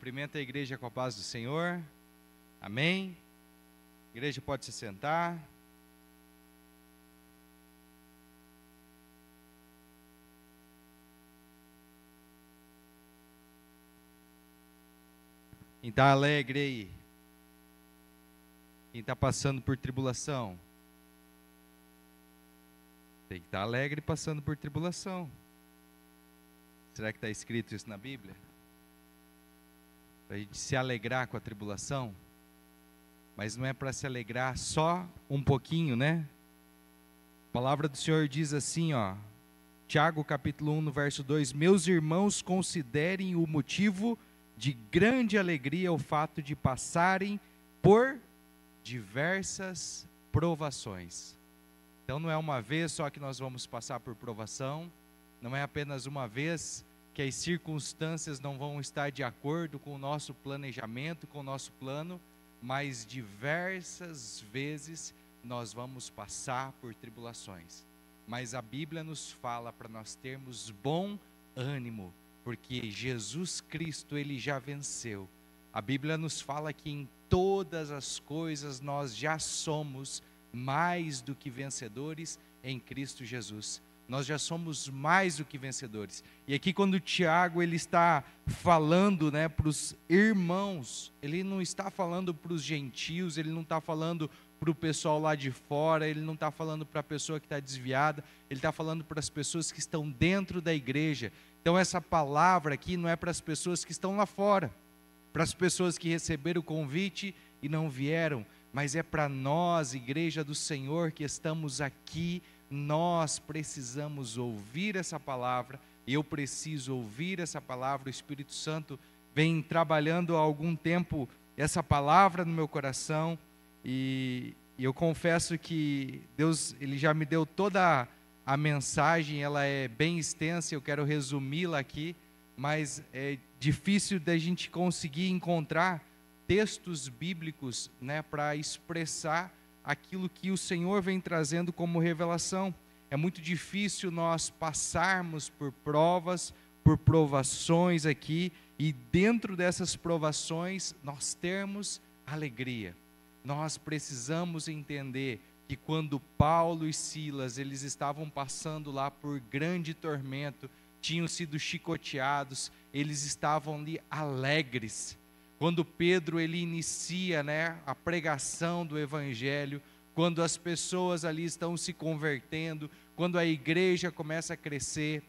Cumprimento a igreja com a paz do Senhor. Amém. A igreja pode se sentar. Quem está alegre aí? Quem está passando por tribulação? Tem que estar alegre passando por tribulação. Será que está escrito isso na Bíblia? Para a gente se alegrar com a tribulação? Mas não é para se alegrar só um pouquinho, né? A palavra do Senhor diz assim, ó. Tiago capítulo 1, no verso 2. Meus irmãos, considerem o motivo de grande alegria o fato de passarem por diversas provações. Então não é uma vez só que nós vamos passar por provação, não é apenas uma vez que as circunstâncias não vão estar de acordo com o nosso planejamento, com o nosso plano, mas diversas vezes nós vamos passar por tribulações. Mas a Bíblia nos fala para nós termos bom ânimo, porque Jesus Cristo, Ele já venceu. A Bíblia nos fala que em todas as coisas nós já somos mais do que vencedores em Cristo Jesus. Nós já somos mais do que vencedores. E aqui quando o Tiago ele está falando, né, para os irmãos, ele não está falando para os gentios, ele não está falando para o pessoal lá de fora, ele não está falando para a pessoa que está desviada, ele está falando para as pessoas que estão dentro da igreja. Então essa palavra aqui não é para as pessoas que estão lá fora, para as pessoas que receberam o convite e não vieram, mas é para nós, igreja do Senhor, que estamos aqui. Nós precisamos ouvir essa palavra, eu preciso ouvir essa palavra. O Espírito Santo vem trabalhando há algum tempo essa palavra no meu coração, e eu confesso que Deus ele já me deu toda a mensagem, ela é bem extensa, eu quero resumi-la aqui, mas é difícil da gente conseguir encontrar textos bíblicos, né, para expressar aquilo que o Senhor vem trazendo como revelação. É muito difícil nós passarmos por provas, por provações aqui, e dentro dessas provações nós termos alegria. Nós precisamos entender que quando Paulo e Silas, eles estavam passando lá por grande tormento, tinham sido chicoteados, eles estavam ali alegres. Quando Pedro ele inicia, né, a pregação do Evangelho, quando as pessoas ali estão se convertendo, quando a igreja começa a crescer,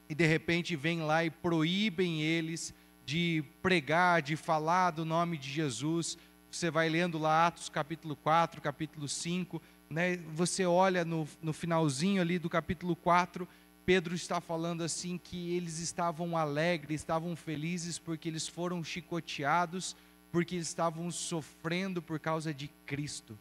e de repente vem lá e proíbem eles de pregar, de falar do nome de Jesus. Você vai lendo lá Atos capítulo 4, capítulo 5, né, você olha no finalzinho ali do capítulo 4, Pedro está falando assim que eles estavam alegres, estavam felizes porque eles foram chicoteados, porque eles estavam sofrendo por causa de Cristo.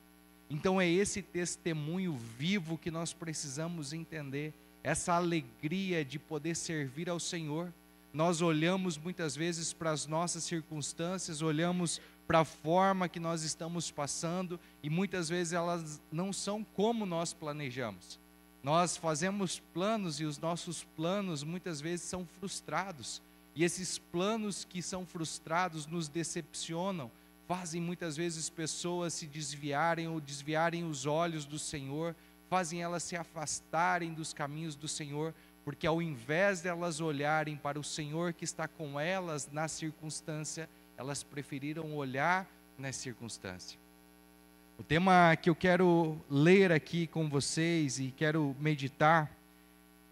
Então é esse testemunho vivo que nós precisamos entender, essa alegria de poder servir ao Senhor. Nós olhamos muitas vezes para as nossas circunstâncias, olhamos para a forma que nós estamos passando, e muitas vezes elas não são como nós planejamos. Nós fazemos planos e os nossos planos muitas vezes são frustrados. E esses planos que são frustrados nos decepcionam, fazem muitas vezes pessoas se desviarem ou desviarem os olhos do Senhor, fazem elas se afastarem dos caminhos do Senhor, porque ao invés de elas olharem para o Senhor que está com elas na circunstância, elas preferiram olhar na circunstância. O tema que eu quero ler aqui com vocês e quero meditar,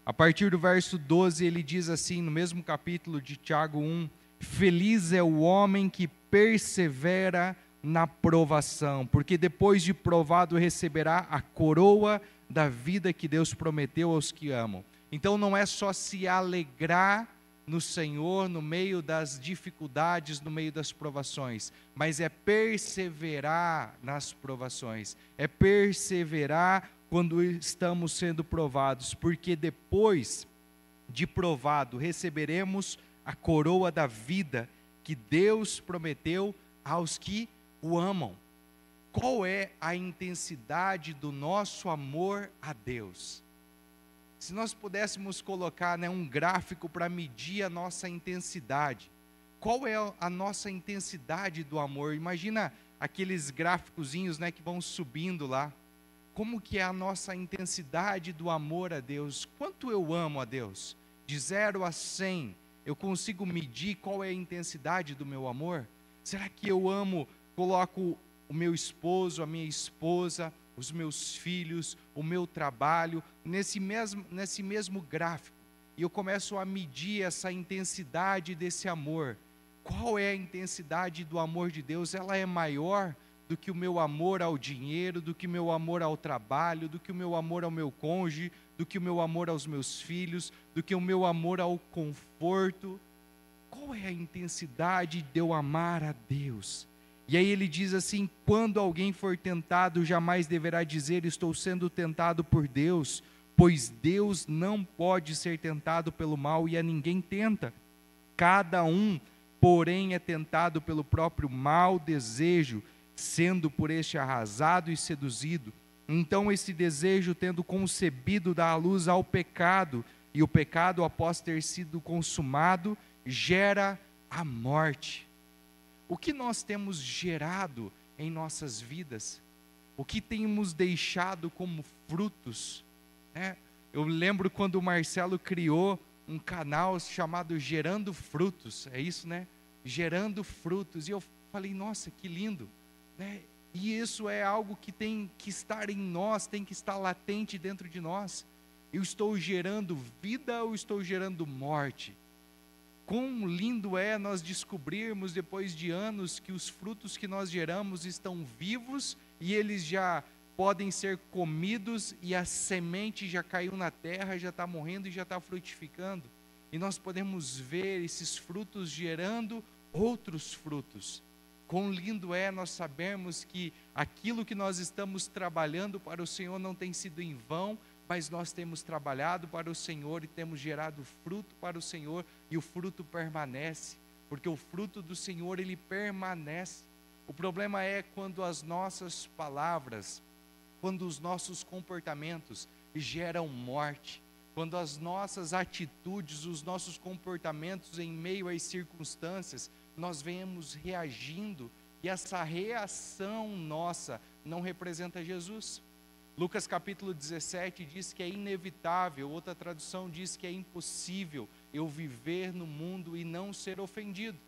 a partir do verso 12, ele diz assim, no mesmo capítulo de Tiago 1, feliz é o homem que persevera na provação, porque depois de provado receberá a coroa da vida que Deus prometeu aos que amam. Então não é só se alegrar no Senhor, no meio das dificuldades, no meio das provações, mas é perseverar nas provações, é perseverar quando estamos sendo provados, porque depois de provado receberemos a coroa da vida que Deus prometeu aos que o amam. Qual é a intensidade do nosso amor a Deus? Se nós pudéssemos colocar, né, um gráfico para medir a nossa intensidade, qual é a nossa intensidade do amor? Imagina aqueles gráficozinhos, né, que vão subindo lá. Como que é a nossa intensidade do amor a Deus? Quanto eu amo a Deus? De 0 a 100, eu consigo medir qual é a intensidade do meu amor? Será que eu amo, coloco o meu esposo, a minha esposa, os meus filhos, o meu trabalho, nesse mesmo gráfico, e eu começo a medir essa intensidade desse amor? Qual é a intensidade do amor de Deus? Ela é maior do que o meu amor ao dinheiro, do que o meu amor ao trabalho, do que o meu amor ao meu cônjuge, do que o meu amor aos meus filhos, do que o meu amor ao conforto? Qual é a intensidade de eu amar a Deus? E aí ele diz assim: quando alguém for tentado, jamais deverá dizer estou sendo tentado por Deus, pois Deus não pode ser tentado pelo mal e a ninguém tenta. Cada um, porém, é tentado pelo próprio mau desejo, sendo por este arrasado e seduzido. Então esse desejo, tendo concebido, dá à luz ao pecado, e o pecado, após ter sido consumado, gera a morte. O que nós temos gerado em nossas vidas? O que temos deixado como frutos? Eu lembro quando o Marcelo criou um canal chamado Gerando Frutos, é isso, né? Gerando Frutos, e eu falei, nossa, que lindo, né? E isso é algo que tem que estar em nós, tem que estar latente dentro de nós. Eu estou gerando vida ou estou gerando morte? Quão lindo é nós descobrirmos depois de anos que os frutos que nós geramos estão vivos e eles já podem ser comidos e a semente já caiu na terra, já está morrendo e já está frutificando. E nós podemos ver esses frutos gerando outros frutos. Quão lindo é nós sabermos que aquilo que nós estamos trabalhando para o Senhor não tem sido em vão, mas nós temos trabalhado para o Senhor e temos gerado fruto para o Senhor, e o fruto permanece, porque o fruto do Senhor, ele permanece. O problema é quando as nossas palavras, quando os nossos comportamentos geram morte, quando as nossas atitudes, os nossos comportamentos em meio às circunstâncias, nós vemos reagindo, e essa reação nossa não representa Jesus. Lucas capítulo 17 diz que é inevitável, outra tradução diz que é impossível eu viver no mundo e não ser ofendido.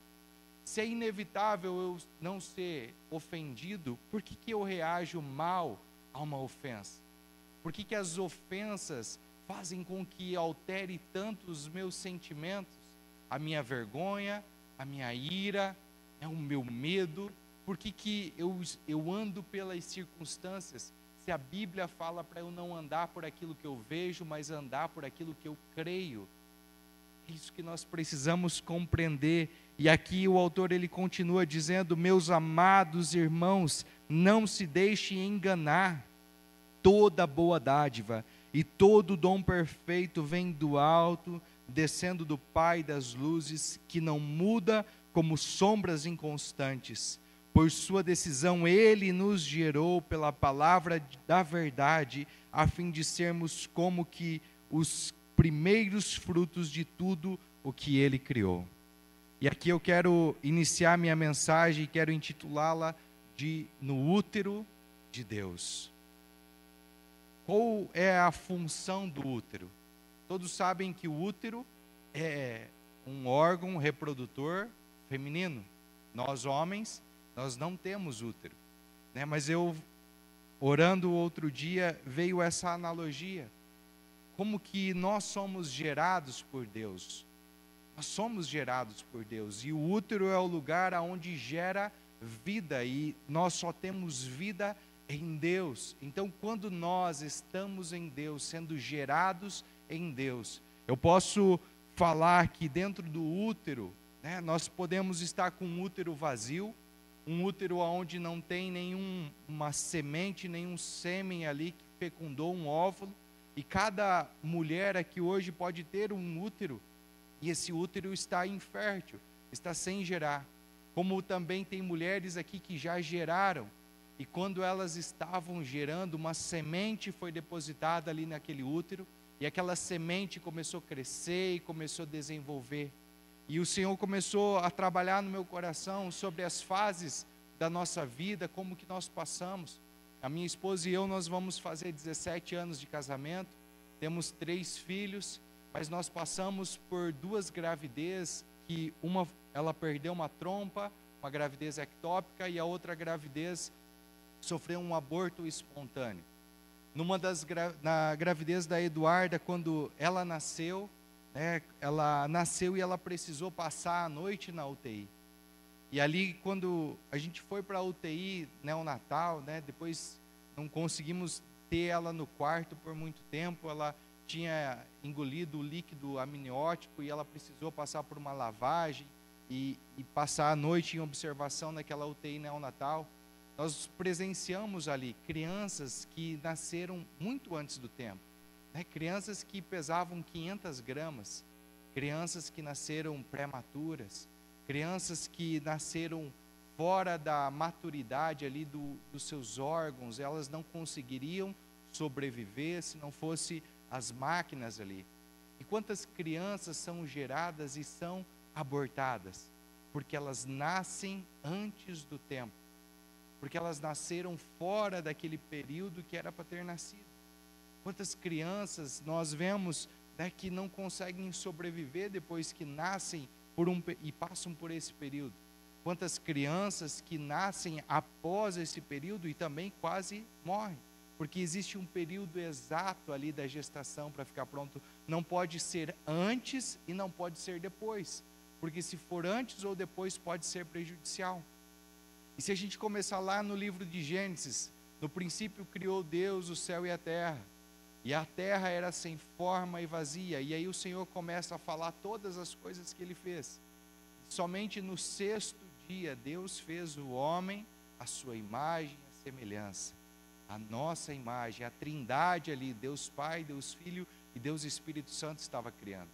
Se é inevitável eu não ser ofendido, por que eu reajo mal a uma ofensa? Por que as ofensas fazem com que altere tanto os meus sentimentos? A minha vergonha, a minha ira, o meu medo. Por que eu ando pelas circunstâncias? Se a Bíblia fala para eu não andar por aquilo que eu vejo, mas andar por aquilo que eu creio. É isso que nós precisamos compreender. E aqui o autor ele continua dizendo: meus amados irmãos, não se deixem enganar. Toda boa dádiva e todo dom perfeito vem do alto, descendo do Pai das luzes, que não muda como sombras inconstantes. Por sua decisão, Ele nos gerou pela palavra da verdade, a fim de sermos como que os primeiros frutos de tudo o que Ele criou. E aqui eu quero iniciar minha mensagem, quero intitulá-la de No Útero de Deus. Qual é a função do útero? Todos sabem que o útero é um órgão reprodutor feminino. Nós homens, nós não temos útero, né? Mas eu, orando outro dia, veio essa analogia. Como que nós somos gerados por Deus. Nós somos gerados por Deus. E o útero é o lugar onde gera vida. E nós só temos vida em Deus. Então, quando nós estamos em Deus, sendo gerados em Deus, eu posso falar que dentro do útero, né, nós podemos estar com um útero vazio, um útero onde não tem nenhuma semente, nenhum sêmen ali que fecundou um óvulo, e cada mulher aqui hoje pode ter um útero, e esse útero está infértil, está sem gerar. Como também tem mulheres aqui que já geraram, e quando elas estavam gerando, uma semente foi depositada ali naquele útero, e aquela semente começou a crescer e começou a desenvolver. E o Senhor começou a trabalhar no meu coração sobre as fases da nossa vida, como que nós passamos. A minha esposa e eu, nós vamos fazer 17 anos de casamento, temos 3 filhos, mas nós passamos por 2 gravidez, que uma, ela perdeu uma trompa, uma gravidez ectópica, e a outra gravidez sofreu um aborto espontâneo. Na gravidez da Eduarda, quando ela nasceu e ela precisou passar a noite na UTI. E ali, quando a gente foi para a UTI neonatal, depois não conseguimos ter ela no quarto por muito tempo, ela tinha engolido o líquido amniótico e ela precisou passar por uma lavagem e passar a noite em observação naquela UTI neonatal. Nós presenciamos ali crianças que nasceram muito antes do tempo, crianças que pesavam 500 gramas, crianças que nasceram prematuras, crianças que nasceram fora da maturidade ali dos seus órgãos, elas não conseguiriam sobreviver se não fosse as máquinas ali. E quantas crianças são geradas e são abortadas, porque elas nascem antes do tempo, porque elas nasceram fora daquele período que era para ter nascido. Quantas crianças nós vemos que não conseguem sobreviver depois que nascem e passam por esse período. Quantas crianças que nascem após esse período e também quase morrem, porque existe um período exato ali da gestação para ficar pronto. Não pode ser antes e não pode ser depois, porque se for antes ou depois pode ser prejudicial. E se a gente começar lá no livro de Gênesis, no princípio criou Deus o céu e a terra era sem forma e vazia, e aí o Senhor começa a falar todas as coisas que Ele fez. Somente no 6º dia, Deus fez o homem à sua imagem e semelhança, a nossa imagem, a trindade ali, Deus Pai, Deus Filho e Deus Espírito Santo estava criando.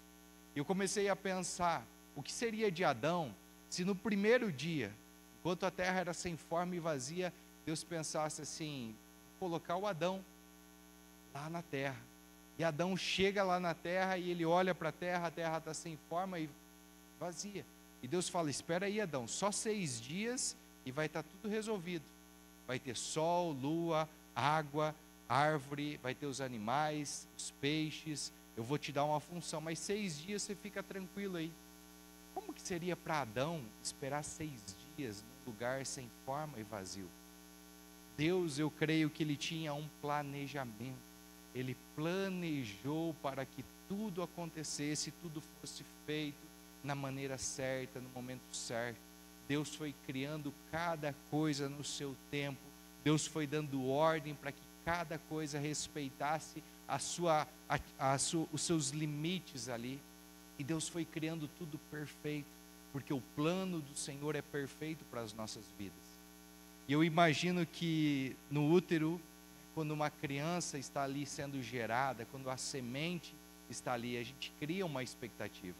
E eu comecei a pensar, o que seria de Adão, se no primeiro dia, enquanto a terra era sem forma e vazia, Deus pensasse assim, colocar o Adão lá na terra. E Adão chega lá na terra e ele olha para a terra está sem forma e vazia. E Deus fala, espera aí Adão, só 6 dias e vai estar tudo resolvido. Vai ter sol, lua, água, árvore, vai ter os animais, os peixes, eu vou te dar uma função, mas 6 dias você fica tranquilo aí. Como que seria para Adão esperar 6 dias num lugar sem forma e vazio? Deus, eu creio que Ele tinha um planejamento. Ele planejou para que tudo acontecesse, tudo fosse feito na maneira certa, no momento certo. Deus foi criando cada coisa no seu tempo. Deus foi dando ordem para que cada coisa respeitasse os seus limites ali. E Deus foi criando tudo perfeito, porque o plano do Senhor é perfeito para as nossas vidas. E eu imagino que no útero, quando uma criança está ali sendo gerada, quando a semente está ali, a gente cria uma expectativa.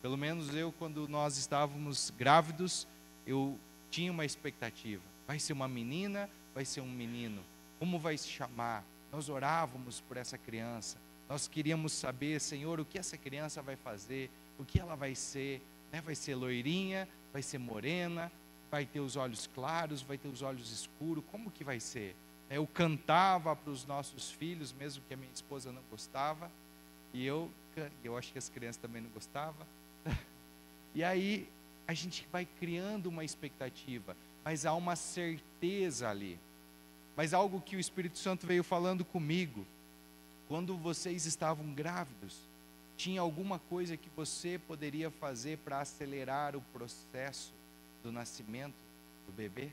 Pelo menos eu, quando nós estávamos grávidos, eu tinha uma expectativa. Vai ser uma menina, vai ser um menino? Como vai se chamar? Nós orávamos por essa criança. Nós queríamos saber, Senhor, o que essa criança vai fazer, o que ela vai ser, vai ser loirinha, vai ser morena, vai ter os olhos claros, vai ter os olhos escuros, como que vai ser? Eu cantava para os nossos filhos, mesmo que a minha esposa não gostava, e eu acho que as crianças também não gostavam. E aí a gente vai criando uma expectativa, mas há uma certeza ali. Mas algo que o Espírito Santo veio falando comigo, quando vocês estavam grávidos, tinha alguma coisa que você poderia fazer para acelerar o processo do nascimento do bebê?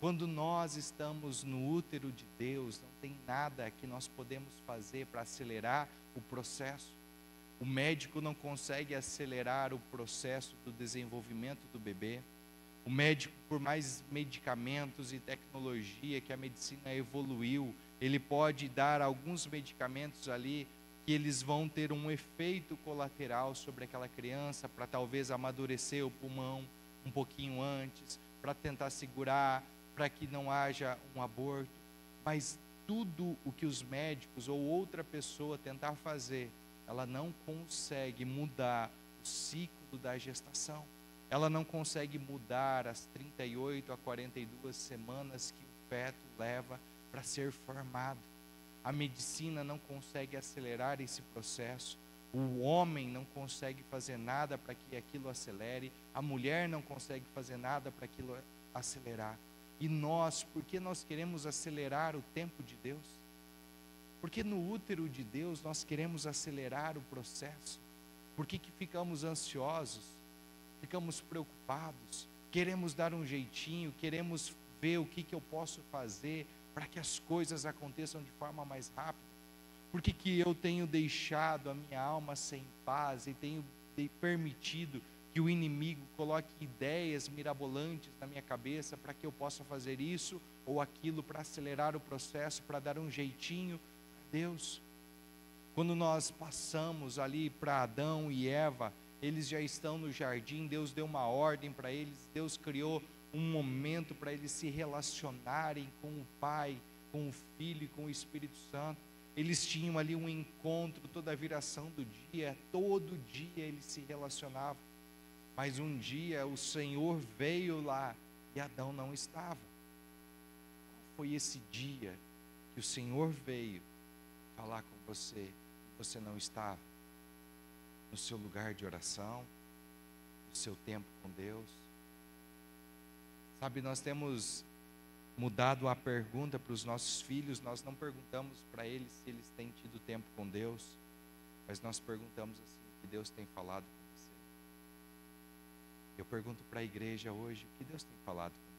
Quando nós estamos no útero de Deus, não tem nada que nós podemos fazer para acelerar o processo. O médico não consegue acelerar o processo do desenvolvimento do bebê. O médico, por mais medicamentos e tecnologia que a medicina evoluiu, ele pode dar alguns medicamentos ali que eles vão ter um efeito colateral sobre aquela criança, para talvez amadurecer o pulmão um pouquinho antes, para tentar segurar, para que não haja um aborto. Mas tudo o que os médicos ou outra pessoa tentar fazer, ela não consegue mudar o ciclo período da gestação. Ela não consegue mudar as 38 a 42 semanas que o feto leva para ser formado. A medicina não consegue acelerar esse processo. O homem não consegue fazer nada para que aquilo acelere. A mulher não consegue fazer nada para aquilo acelerar. E nós, por que nós queremos acelerar o tempo de Deus? Porque no útero de Deus nós queremos acelerar o processo. Por que ficamos ansiosos? Ficamos preocupados? Queremos dar um jeitinho, queremos ver o que eu posso fazer para que as coisas aconteçam de forma mais rápida. Por que eu tenho deixado a minha alma sem paz e tenho permitido que o inimigo coloque ideias mirabolantes na minha cabeça para que eu possa fazer isso ou aquilo para acelerar o processo, para dar um jeitinho a Deus? Quando nós passamos ali para Adão e Eva, eles já estão no jardim, Deus deu uma ordem para eles, Deus criou um momento para eles se relacionarem com o Pai, com o Filho e com o Espírito Santo. Eles tinham ali um encontro toda a viração do dia, todo dia eles se relacionavam. Mas um dia o Senhor veio lá e Adão não estava. Qual foi esse dia que o Senhor veio falar com você e você não estava? No seu lugar de oração, no seu tempo com Deus. Sabe, nós temos mudado a pergunta para os nossos filhos. Nós não perguntamos para eles se eles têm tido tempo com Deus, mas nós perguntamos assim: o que Deus tem falado com você? Eu pergunto para a igreja hoje: o que Deus tem falado com você?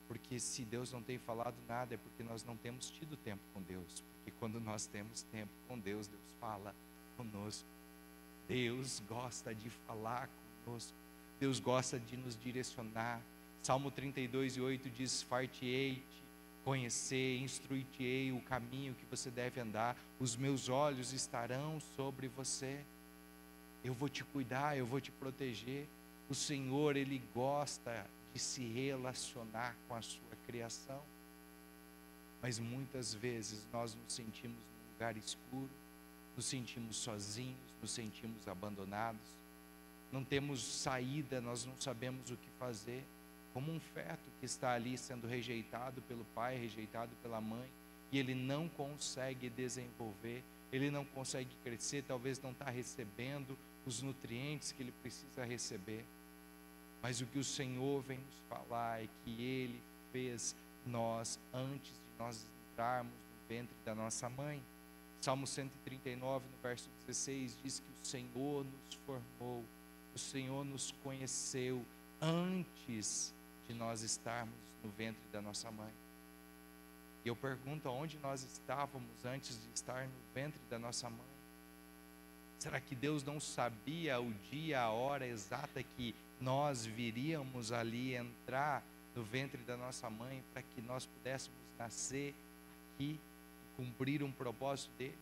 Porque se Deus não tem falado nada, é porque nós não temos tido tempo com Deus. Porque quando nós temos tempo com Deus, Deus fala conosco. Deus gosta de falar conosco. Deus gosta de nos direcionar. Salmo 32:8 diz: far-te-ei-te conhecer, instruir-te-ei o caminho que você deve andar, os meus olhos estarão sobre você. Eu vou te cuidar, eu vou te proteger. O Senhor, Ele gosta de se relacionar com a sua criação. Mas muitas vezes nós nos sentimos num lugar escuro, nos sentimos sozinhos, nos sentimos abandonados, não temos saída, nós não sabemos o que fazer, como um feto que está ali sendo rejeitado pelo pai, rejeitado pela mãe, e ele não consegue desenvolver, ele não consegue crescer, talvez não está recebendo os nutrientes que ele precisa receber. Mas o que o Senhor vem nos falar é que Ele fez nós antes de nós entrarmos no ventre da nossa mãe. Salmo 139, no verso 16, diz que o Senhor nos formou, o Senhor nos conheceu antes de nós estarmos no ventre da nossa mãe. E eu pergunto: aonde nós estávamos antes de estar no ventre da nossa mãe? Será que Deus não sabia o dia, a hora exata que nós viríamos ali entrar no ventre da nossa mãe para que nós pudéssemos nascer aqui e cumprir um propósito dele?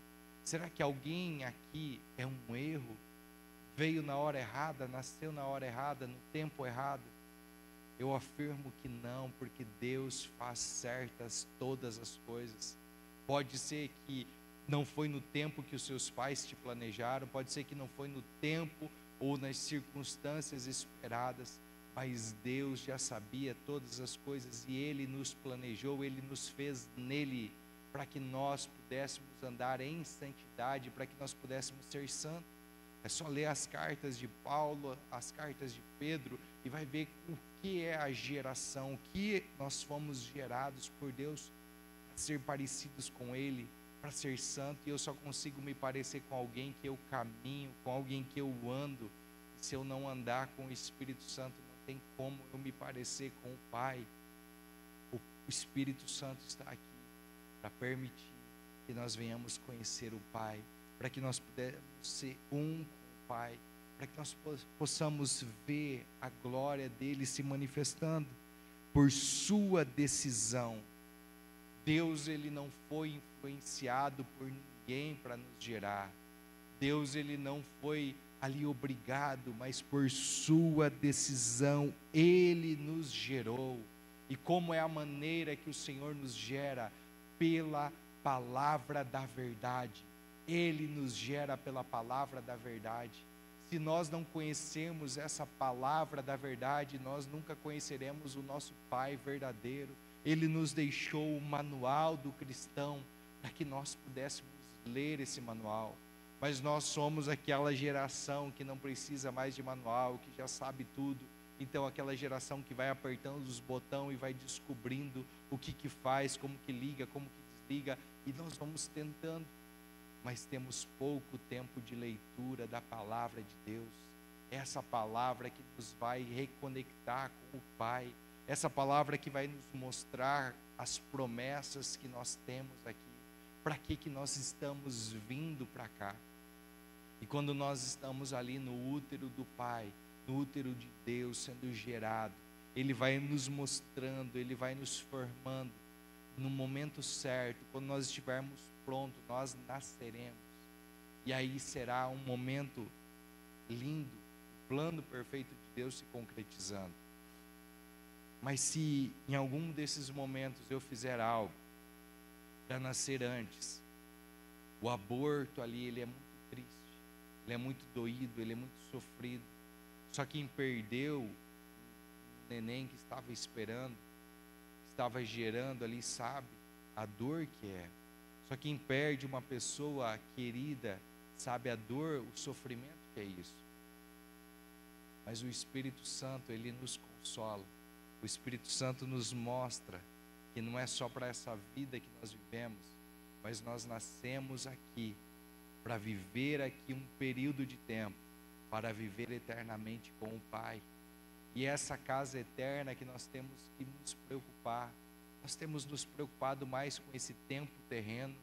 Será que alguém aqui é um erro? Veio na hora errada, nasceu na hora errada, no tempo errado? Eu afirmo que não, porque Deus faz certas todas as coisas. Pode ser que não foi no tempo que os seus pais te planejaram, pode ser que não foi no tempo ou nas circunstâncias esperadas, mas Deus já sabia todas as coisas e Ele nos planejou, Ele nos fez nele, para que nós pudéssemos andar em santidade, para que nós pudéssemos ser santos. É só ler as cartas de Paulo, as cartas de Pedro, e vai ver o que é a geração, o que nós fomos gerados por Deus, para ser parecidos com Ele, para ser santo. E eu só consigo me parecer com alguém que eu caminho, com alguém que eu ando. E se eu não andar com o Espírito Santo, não tem como eu me parecer com o Pai. O Espírito Santo está aqui para permitir que nós venhamos conhecer o Pai, para que nós pudéssemos ser um com o Pai, para que nós possamos ver a glória dele se manifestando por sua decisão. Deus, ele não foi influenciado por ninguém para nos gerar. Deus, ele não foi ali obrigado, mas por sua decisão ele nos gerou. E como é a maneira que o Senhor nos gera? Pela palavra da verdade. Ele nos gera pela palavra da verdade. Se nós não conhecermos essa palavra da verdade, nós nunca conheceremos o nosso Pai verdadeiro. Ele nos deixou o manual do cristão para que nós pudéssemos ler esse manual. Mas nós somos aquela geração que não precisa mais de manual, que já sabe tudo. Então aquela geração que vai apertando os botões e vai descobrindo o que faz, como que liga, como que desliga. E nós vamos tentando, mas temos pouco tempo de leitura da palavra de Deus. Essa palavra que nos vai reconectar com o Pai. Essa palavra que vai nos mostrar as promessas que nós temos aqui. Para que nós estamos vindo para cá. E quando nós estamos ali no útero do Pai, no útero de Deus sendo gerado, Ele vai nos mostrando, Ele vai nos formando. No momento certo, quando nós estivermos prontos, nós nasceremos. E aí será um momento lindo, o plano perfeito de Deus se concretizando. Mas se em algum desses momentos eu fizer algo para nascer antes, o aborto ali, ele é muito triste, ele é muito doído, ele é muito sofrido. Só quem perdeu o neném que estava esperando, estava gerando ali, sabe a dor que é. Só quem perde uma pessoa querida sabe a dor, o sofrimento que é isso. Mas o Espírito Santo, ele nos consola. O Espírito Santo nos mostra que não é só para essa vida que nós vivemos, mas nós nascemos aqui para viver aqui um período de tempo, para viver eternamente com o Pai. E essa casa eterna que nós temos que nos preocupar. Nós temos nos preocupado mais com esse tempo terreno,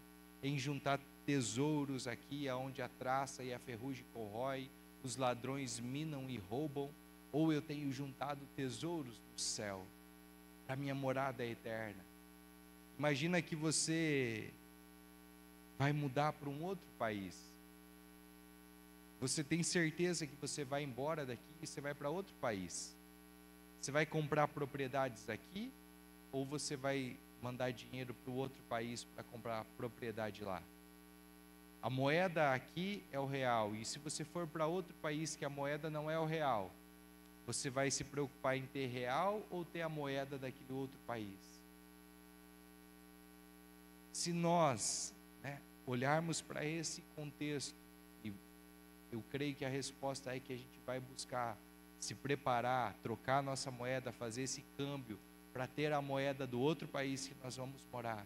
em juntar tesouros aqui, onde a traça e a ferrugem corrói, os ladrões minam e roubam, ou eu tenho juntado tesouros no céu, para minha morada eterna. Imagina que você vai mudar para um outro país. Você tem certeza que você vai embora daqui e você vai para outro país? Você vai comprar propriedades aqui ou você vai mandar dinheiro para o outro país para comprar propriedade lá? A moeda aqui é o real, e se você for para outro país que a moeda não é o real, você vai se preocupar em ter real ou ter a moeda daquele outro país? Se nós, olharmos para esse contexto, e eu creio que a resposta é que a gente vai buscar se preparar, trocar a nossa moeda, fazer esse câmbio para ter a moeda do outro país que nós vamos morar.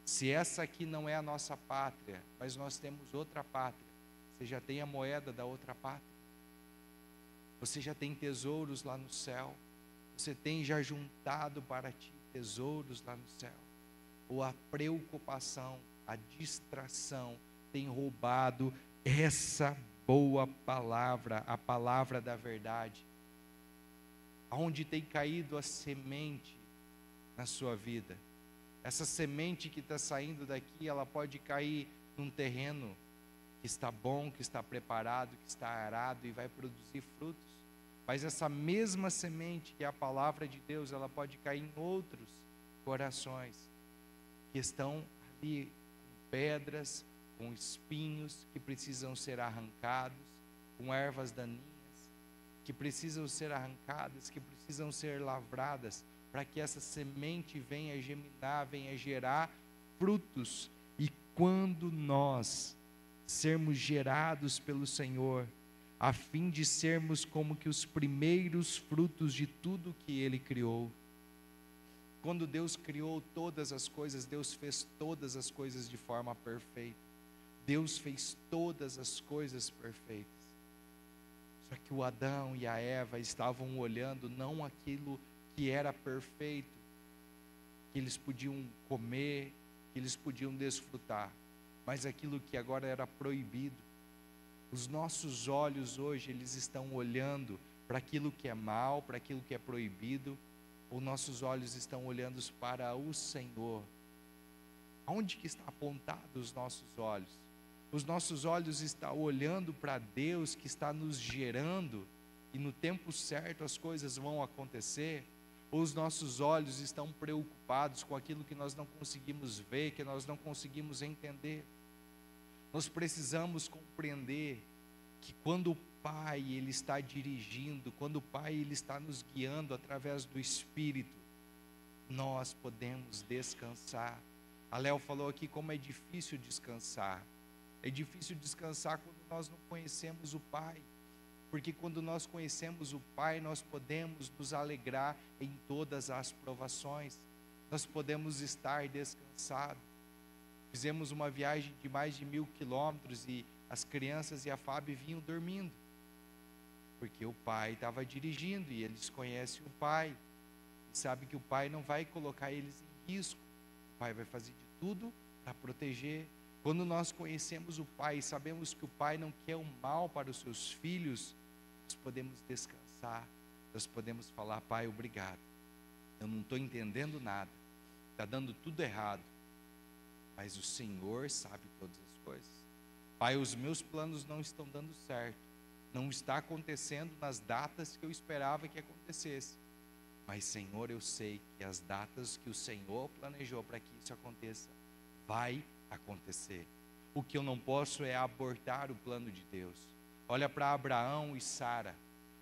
Se essa aqui não é a nossa pátria, mas nós temos outra pátria, você já tem a moeda da outra pátria? Você já tem tesouros lá no céu? Você tem já juntado para ti tesouros lá no céu? Ou a preocupação, a distração tem roubado essa boa palavra, a palavra da verdade? Aonde tem caído a semente na sua vida? Essa semente que está saindo daqui, ela pode cair num terreno que está bom, que está preparado, que está arado e vai produzir frutos. Mas essa mesma semente, que é a palavra de Deus, ela pode cair em outros corações que estão ali com pedras, com espinhos que precisam ser arrancados, com ervas daninhas que precisam ser arrancadas, que precisam ser lavradas, para que essa semente venha germinar, venha gerar frutos. E quando nós sermos gerados pelo Senhor, a fim de sermos como que os primeiros frutos de tudo que Ele criou. Quando Deus criou todas as coisas, Deus fez todas as coisas de forma perfeita. Deus fez todas as coisas perfeitas. Só que o Adão e a Eva estavam olhando não aquilo que era perfeito, que eles podiam comer, que eles podiam desfrutar, mas aquilo que agora era proibido. Os nossos olhos hoje, eles estão olhando para aquilo que é mal, para aquilo que é proibido, ou nossos olhos estão olhando para o Senhor? Aonde que está apontado os nossos olhos? Os nossos olhos estão olhando para Deus que está nos gerando, e no tempo certo as coisas vão acontecer? Ou os nossos olhos estão preocupados com aquilo que nós não conseguimos ver, que nós não conseguimos entender? Nós precisamos compreender que quando o Pai ele está dirigindo, quando o Pai ele está nos guiando através do Espírito, nós podemos descansar. A Léo falou aqui como é difícil descansar. É difícil descansar quando nós não conhecemos o Pai. Porque quando nós conhecemos o Pai, nós podemos nos alegrar em todas as provações. Nós podemos estar descansados. Fizemos uma viagem de mais de 1.000 quilômetros e as crianças e a Fábio vinham dormindo. Porque o Pai estava dirigindo e eles conhecem o Pai. E sabem que o Pai não vai colocar eles em risco. O Pai vai fazer de tudo para proteger. Quando nós conhecemos o Pai e sabemos que o Pai não quer o mal para os seus filhos, nós podemos descansar, nós podemos falar: Pai, obrigado, eu não estou entendendo nada, está dando tudo errado, mas o Senhor sabe todas as coisas. Pai, os meus planos não estão dando certo, não está acontecendo nas datas que eu esperava que acontecesse, mas Senhor, eu sei que as datas que o Senhor planejou para que isso aconteça, vai acontecer. O que eu não posso é abortar o plano de Deus. Olha para Abraão e Sara.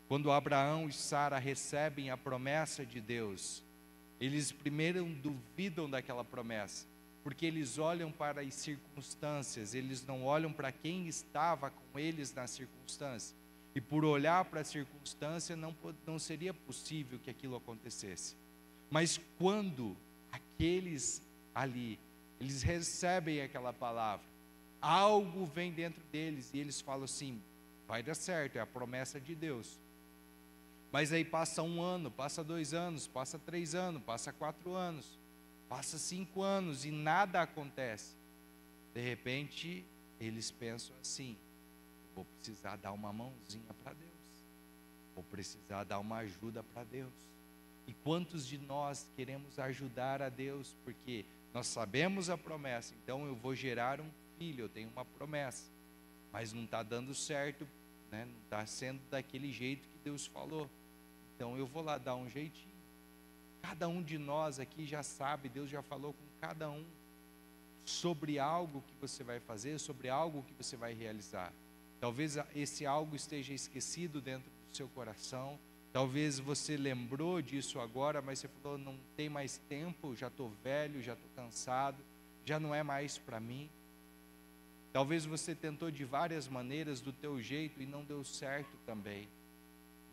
Quando Abraão e Sara recebem a promessa de Deus, eles primeiro duvidam daquela promessa, porque eles olham para as circunstâncias, eles não olham para quem estava com eles na circunstância. E por olhar para a circunstância, não seria possível que aquilo acontecesse. Mas quando aqueles ali, eles recebem aquela palavra, algo vem dentro deles e eles falam assim: vai dar certo, é a promessa de Deus. Mas aí passa 1 ano, passa 2 anos, passa 3 anos, passa 4 anos, passa 5 anos e nada acontece. De repente, eles pensam assim: vou precisar dar uma mãozinha para Deus, vou precisar dar uma ajuda para Deus. E quantos de nós queremos ajudar a Deus, porque nós sabemos a promessa, então eu vou gerar um filho, eu tenho uma promessa, mas não está dando certo, né? Não está sendo daquele jeito que Deus falou, então eu vou lá dar um jeitinho. Cada um de nós aqui já sabe, Deus já falou com cada um sobre algo que você vai fazer, sobre algo que você vai realizar. Talvez esse algo esteja esquecido dentro do seu coração, talvez você lembrou disso agora, mas você falou: não tem mais tempo, já estou velho, já estou cansado, já não é mais para mim. Talvez você tentou de várias maneiras, do teu jeito, e não deu certo também.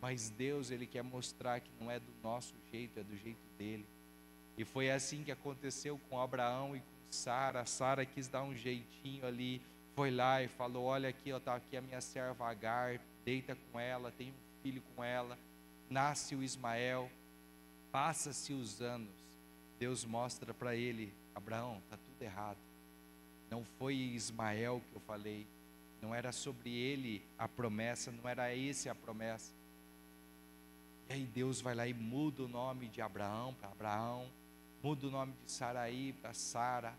Mas Deus, Ele quer mostrar que não é do nosso jeito, é do jeito dEle. E foi assim que aconteceu com Abraão e com Sara. Sara quis dar um jeitinho ali, foi lá e falou: olha aqui, está aqui a minha serva Agar, deita com ela, tem um filho com ela, nasce o Ismael. Passa-se os anos, Deus mostra para ele: Abraão, está tudo errado. Não foi Ismael que eu falei, não era sobre ele a promessa, não era esse a promessa. E aí Deus vai lá e muda o nome de Abraão para Abraão, muda o nome de Saraí para Sara,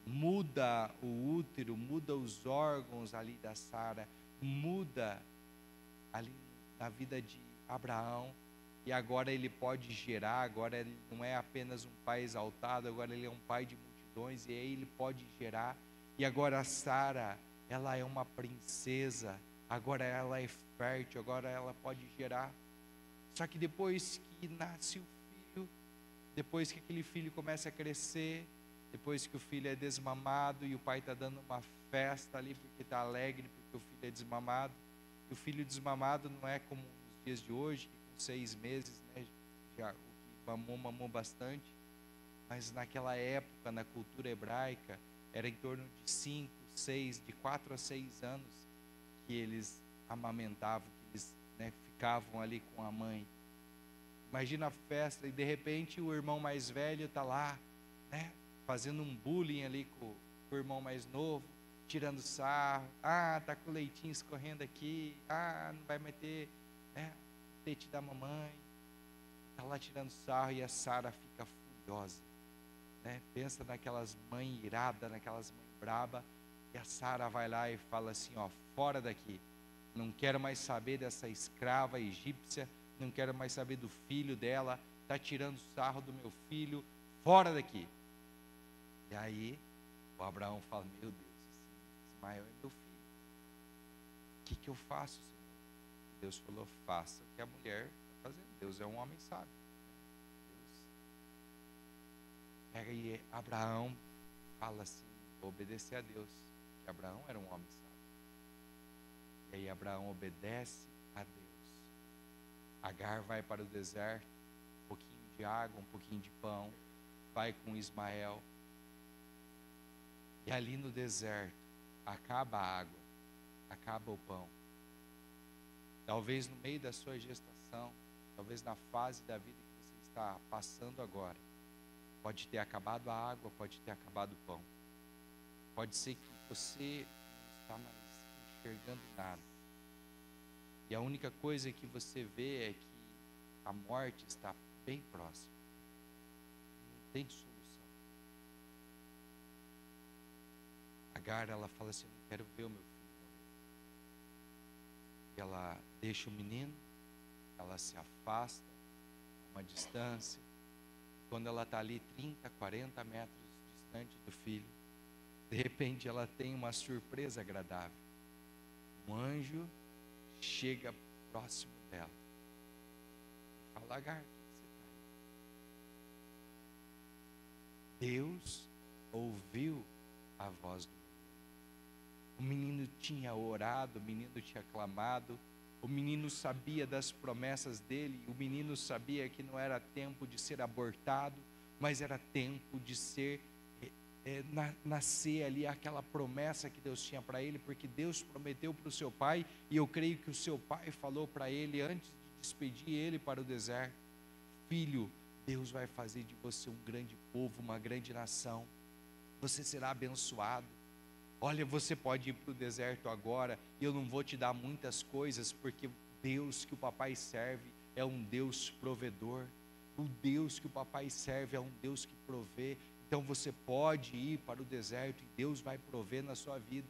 muda o útero, muda os órgãos ali da Sara, muda ali na vida de Abraão, e agora ele pode gerar, agora ele não é apenas um pai exaltado, agora ele é um pai de multidões, e aí ele pode gerar. E agora Sara, ela é uma princesa, agora ela é fértil, agora ela pode gerar. Só que depois que nasce o filho, depois que aquele filho começa a crescer, depois que o filho é desmamado e o pai está dando uma festa ali porque está alegre, porque o filho é desmamado. E o filho desmamado não é como nos dias de hoje, que com 6 meses, né, já, o que mamou bastante. Mas naquela época, na cultura hebraica, era em torno de 5, 6, de 4 a 6 anos que eles amamentavam, que eles, né, ficavam ali com a mãe. Imagina a festa e de repente o irmão mais velho está lá, né, fazendo um bullying ali com o irmão mais novo, tirando sarro. Ah, tá com o leitinho escorrendo aqui. Ah, não vai meter, né, o leite da mamãe. Está lá tirando sarro e a Sara fica furiosa, né? Pensa naquelas mães iradas, naquelas mães braba. E a Sara vai lá e fala assim: ó, fora daqui. Não quero mais saber dessa escrava egípcia. Não quero mais saber do filho dela. Está tirando sarro do meu filho. Fora daqui. E aí o Abraão fala: meu Deus, Ismael é meu filho. O que eu faço, Senhor? Deus falou, faça o que a mulher está fazendo. Deus é um homem sábio. Deus pega e Abraão fala assim, vou obedecer a Deus. Que Abraão era um homem sábio. E aí Abraão obedece a Deus. Agar vai para o deserto, um pouquinho de água, um pouquinho de pão, vai com Ismael. E ali no deserto, acaba a água, acaba o pão. Talvez no meio da sua gestação, talvez na fase da vida que você está passando agora, pode ter acabado a água, pode ter acabado o pão. Pode ser que você não está mais enxergando nada. E a única coisa que você vê é que a morte está bem próxima. Não tem solução. Agar, ela fala assim, eu não quero ver o meu filho morrer. E ela deixa o menino, ela se afasta a uma distância. Quando ela está ali 30, 40 metros distante do filho, de repente ela tem uma surpresa agradável. Um anjo chega próximo dela e fala, Agar, o que você está aí? Deus ouviu a voz do menino. O menino tinha orado, o menino tinha clamado, o menino sabia das promessas dele, o menino sabia que não era tempo de ser abortado, mas era tempo de ser nascer ali aquela promessa que Deus tinha para ele, porque Deus prometeu para o seu pai, e eu creio que o seu pai falou para ele antes de despedir ele para o deserto, filho, Deus vai fazer de você um grande povo, uma grande nação, você será abençoado. Olha, você pode ir para o deserto agora, e eu não vou te dar muitas coisas, porque Deus que o papai serve é um Deus provedor, o Deus que o papai serve é um Deus que provê. Então você pode ir para o deserto e Deus vai prover na sua vida.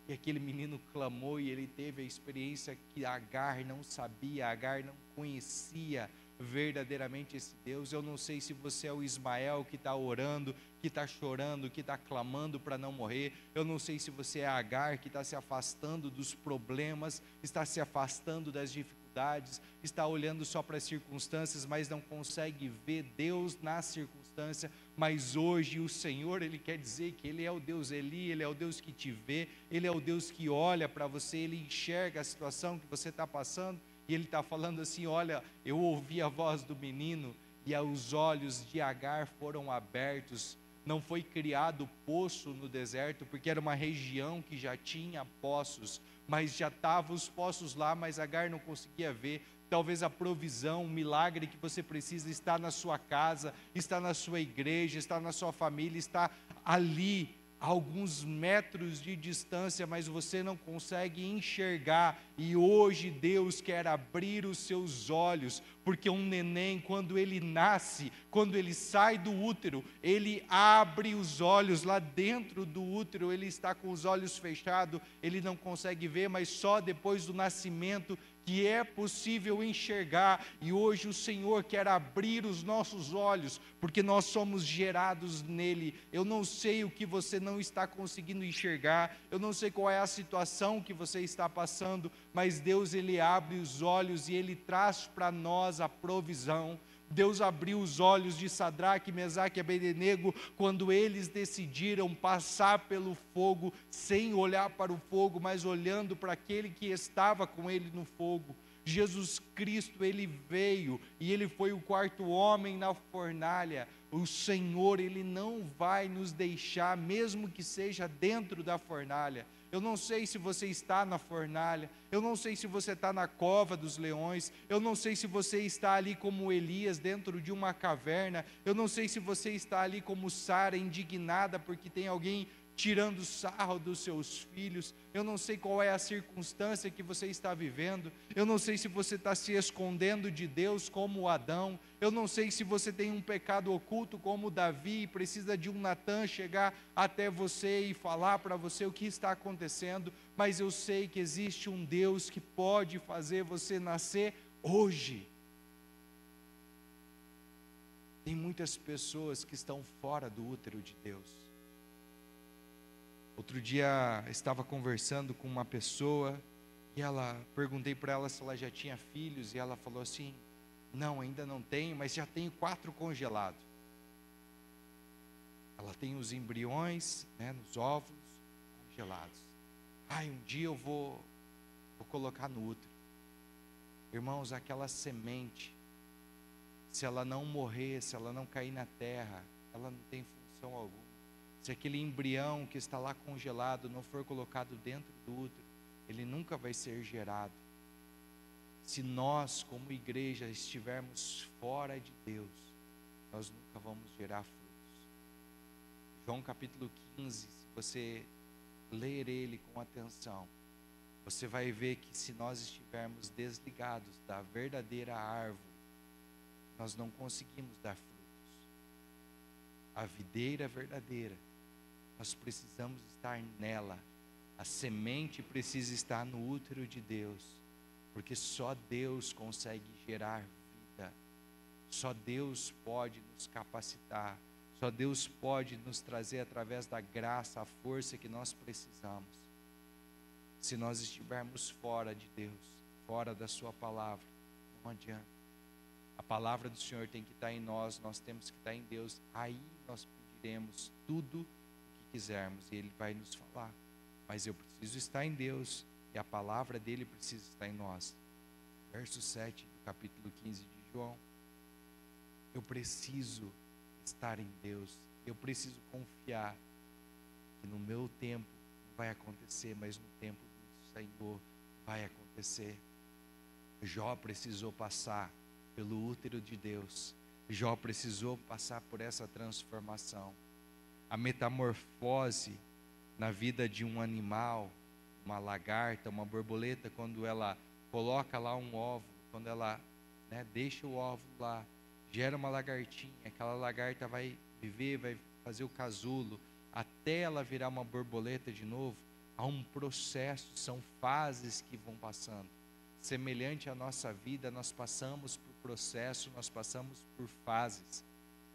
E aquele menino clamou e ele teve a experiência que Agar não sabia, Agar não conhecia verdadeiramente esse Deus. Eu não sei se você é o Ismael que está orando, que está chorando, que está clamando para não morrer. Eu não sei se você é Agar que está se afastando dos problemas, está se afastando das dificuldades, está olhando só para as circunstâncias, mas não consegue ver Deus na circunstância. Mas hoje o Senhor, Ele quer dizer que Ele é o Deus Eli, Ele é o Deus que te vê, Ele é o Deus que olha para você, Ele enxerga a situação que você está passando, e Ele está falando assim, olha, eu ouvi a voz do menino, e os olhos de Agar foram abertos. Não foi criado poço no deserto, porque era uma região que já tinha poços, mas já estavam os poços lá, mas Agar não conseguia ver. Talvez a provisão, o milagre que você precisa está na sua casa, está na sua igreja, está na sua família, está ali, a alguns metros de distância, mas você não consegue enxergar. E hoje Deus quer abrir os seus olhos, porque um neném, quando ele nasce, quando ele sai do útero, ele abre os olhos lá dentro do útero, ele está com os olhos fechados, ele não consegue ver, mas só depois do nascimento que é possível enxergar. E hoje o Senhor quer abrir os nossos olhos, porque nós somos gerados nele. Eu não sei o que você não está conseguindo enxergar, eu não sei qual é a situação que você está passando, mas Deus, Ele abre os olhos e Ele traz para nós a provisão. Deus abriu os olhos de Sadraque, Mesaque e Abednego quando eles decidiram passar pelo fogo, sem olhar para o fogo, mas olhando para aquele que estava com ele no fogo. Jesus Cristo, Ele veio e Ele foi o quarto homem na fornalha. O Senhor, Ele não vai nos deixar, mesmo que seja dentro da fornalha. Eu não sei se você está na fornalha, eu não sei se você está na cova dos leões, eu não sei se você está ali como Elias dentro de uma caverna, eu não sei se você está ali como Sara, indignada porque tem alguém tirando sarro dos seus filhos. Eu não sei qual é a circunstância que você está vivendo, eu não sei se você está se escondendo de Deus como Adão, eu não sei se você tem um pecado oculto como Davi e precisa de um Natã chegar até você e falar para você o que está acontecendo, mas eu sei que existe um Deus que pode fazer você nascer hoje. Tem muitas pessoas que estão fora do útero de Deus. Outro dia estava conversando com uma pessoa e perguntei para ela se ela já tinha filhos e ela falou assim: não, ainda não tenho, mas já tenho 4 congelados. Ela tem os embriões, né, nos óvulos congelados. Um dia eu vou colocar no útero. Irmãos, aquela semente, se ela não morrer, se ela não cair na terra, ela não tem função alguma. Se aquele embrião que está lá congelado não for colocado dentro do útero, ele nunca vai ser gerado. Se nós, como igreja, estivermos fora de Deus, nós nunca vamos gerar frutos. João capítulo 15, se você ler ele com atenção, você vai ver que se nós estivermos desligados da verdadeira árvore, nós não conseguimos dar frutos. A videira verdadeira, nós precisamos estar nela. A semente precisa estar no útero de Deus, porque só Deus consegue gerar vida. Só Deus pode nos capacitar. Só Deus pode nos trazer através da graça a força que nós precisamos. Se nós estivermos fora de Deus, fora da sua palavra, não adianta. A palavra do Senhor tem que estar em nós, nós temos que estar em Deus. Aí nós pediremos tudo o que quisermos e Ele vai nos falar. Mas eu preciso estar em Deus e a palavra dEle precisa estar em nós. Verso 7 do capítulo 15 de João. Eu preciso estar em Deus. Eu preciso confiar que no meu tempo não vai acontecer, mas no tempo do Senhor vai acontecer. Jó precisou passar pelo útero de Deus. Jó precisou passar por essa transformação. A metamorfose na vida de um animal, uma lagarta, uma borboleta, quando ela coloca lá um óvulo, quando ela deixa o óvulo lá, gera uma lagartinha, aquela lagarta vai viver, vai fazer o casulo, até ela virar uma borboleta de novo. Há um processo, são fases que vão passando. Semelhante à nossa vida, nós passamos por processo, nós passamos por fases,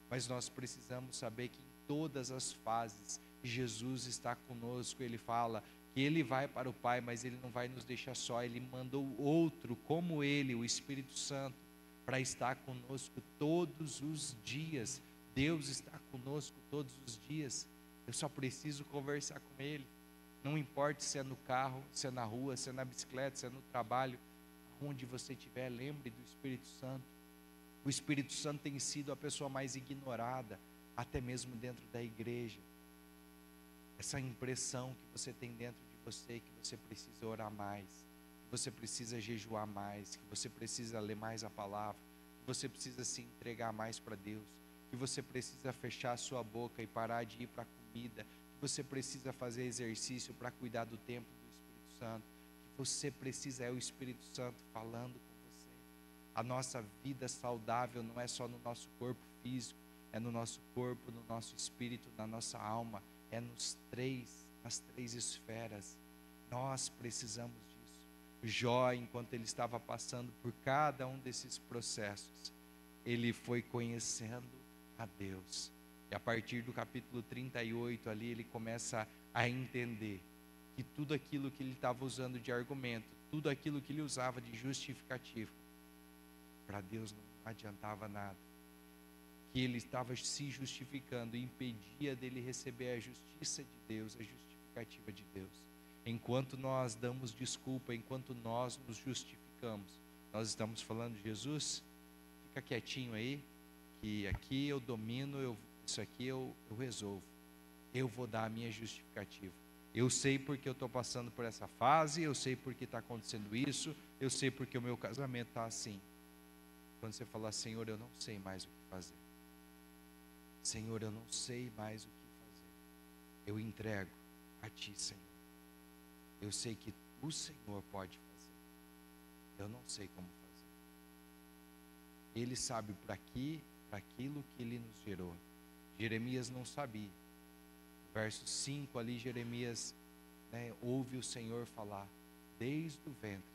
mas nós precisamos saber que em todas as fases, Jesus está conosco. Ele fala que Ele vai para o Pai, mas Ele não vai nos deixar só. Ele mandou outro como Ele, o Espírito Santo, para estar conosco todos os dias. Deus está conosco todos os dias. Eu só preciso conversar com Ele. Não importa se é no carro, se é na rua, se é na bicicleta, se é no trabalho, onde você estiver, lembre do Espírito Santo. O Espírito Santo tem sido a pessoa mais ignorada, até mesmo dentro da igreja. Essa impressão que você tem dentro de você, que você precisa orar mais, que você precisa jejuar mais, que você precisa ler mais a palavra, que você precisa se entregar mais para Deus, que você precisa fechar a sua boca e parar de ir para a comida, que você precisa fazer exercício para cuidar do templo do Espírito Santo, que você precisa, é o Espírito Santo falando com você. A nossa vida saudável não é só no nosso corpo físico, é no nosso corpo, no nosso espírito, na nossa alma, é nas três esferas. Nós precisamos disso. Jó, enquanto ele estava passando por cada um desses processos, ele foi conhecendo a Deus. E a partir do capítulo 38 ali, ele começa a entender que tudo aquilo que ele estava usando de argumento, tudo aquilo que ele usava de justificativo, para Deus não adiantava nada. Que ele estava se justificando e impedia dele receber a justiça de Deus, a justificativa de Deus. Enquanto nós damos desculpa, enquanto nós nos justificamos, nós estamos falando: Jesus, fica quietinho aí, que aqui eu domino, isso aqui eu resolvo. Eu vou dar a minha justificativa. Eu sei porque eu estou passando por essa fase, eu sei porque está acontecendo isso, eu sei porque o meu casamento está assim. Quando você falar: Senhor, eu não sei mais o que fazer. Senhor, eu não sei mais o que fazer. Eu entrego a Ti, Senhor. Eu sei que o Senhor pode fazer. Eu não sei como fazer. Ele sabe para aquilo que Ele nos gerou. Jeremias não sabia. Verso 5 ali, Jeremias ouve o Senhor falar: desde o ventre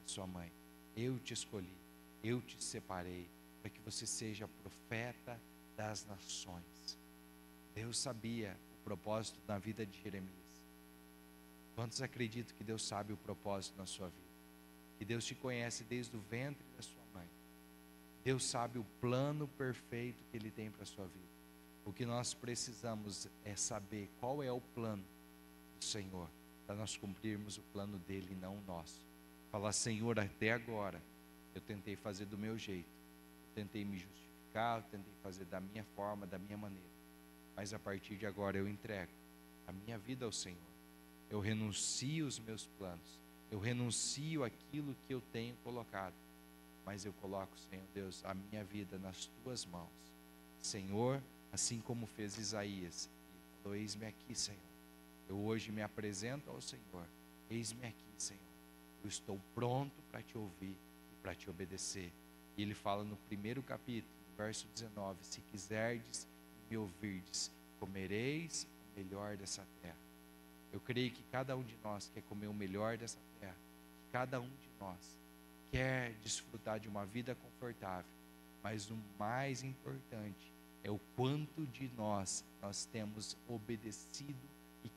da sua mãe, eu te escolhi, eu te separei, para que você seja profeta das nações. Deus sabia o propósito na vida de Jeremias. Quantos acreditam que Deus sabe o propósito na sua vida? Que Deus te conhece desde o ventre da sua mãe. Deus sabe o plano perfeito que Ele tem para a sua vida. O que nós precisamos é saber qual é o plano do Senhor, para nós cumprirmos o plano dEle e não o nosso. Falar: Senhor, até agora eu tentei fazer do meu jeito, eu tentei me justificar, eu tentei fazer da minha forma, da minha maneira, mas a partir de agora eu entrego a minha vida ao Senhor. Eu renuncio os meus planos, eu renuncio aquilo que eu tenho colocado, mas eu coloco, Senhor Deus, a minha vida nas tuas mãos. Senhor, assim como fez Isaías, ele falou: eis-me aqui, Senhor. Eu hoje me apresento ao Senhor. Eis-me aqui, Senhor. Eu estou pronto para te ouvir e para te obedecer. E ele fala no primeiro capítulo, verso 19: se quiserdes me ouvirdes, comereis o melhor dessa terra. Eu creio que cada um de nós quer comer o melhor dessa terra. Que cada um de nós quer desfrutar de uma vida confortável. Mas o mais importante é o quanto de nós temos obedecido e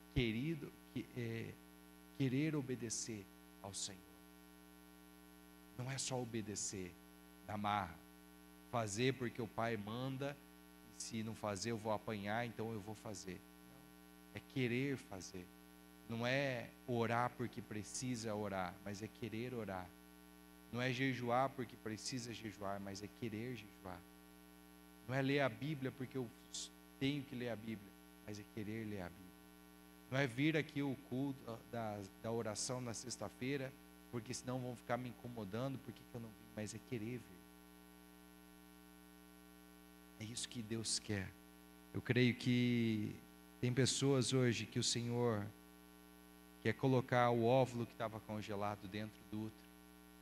querer obedecer ao Senhor. Não é só obedecer na marra, fazer porque o pai manda, e se não fazer eu vou apanhar, então eu vou fazer. Não, é querer fazer. Não é orar porque precisa orar, mas é querer orar. Não é jejuar porque precisa jejuar, mas é querer jejuar. Não é ler a Bíblia porque eu tenho que ler a Bíblia, mas é querer ler a Bíblia. Não é vir aqui o culto da oração na sexta-feira, porque senão vão ficar me incomodando, porque eu não vim, mas é querer vir. É isso que Deus quer. Eu creio que tem pessoas hoje que o Senhor quer colocar o óvulo que estava congelado dentro do útero,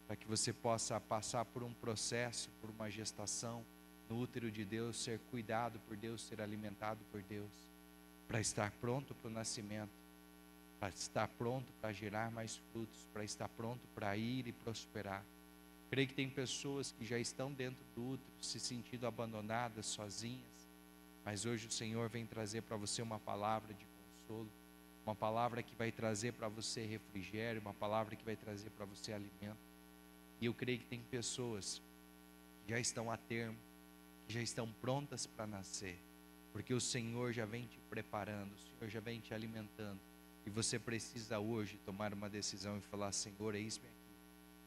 para que você possa passar por um processo, por uma gestação no útero de Deus, ser cuidado por Deus, ser alimentado por Deus, para estar pronto para o nascimento, para estar pronto para gerar mais frutos, para estar pronto para ir e prosperar. Creio que tem pessoas que já estão dentro do útero, se sentindo abandonadas, sozinhas, mas hoje o Senhor vem trazer para você uma palavra de consolo, uma palavra que vai trazer para você refrigério, uma palavra que vai trazer para você alimento. E eu creio que tem pessoas que já estão a termo, que já estão prontas para nascer, porque o Senhor já vem te preparando, o Senhor já vem te alimentando, e você precisa hoje tomar uma decisão e falar: Senhor, eis-me aqui,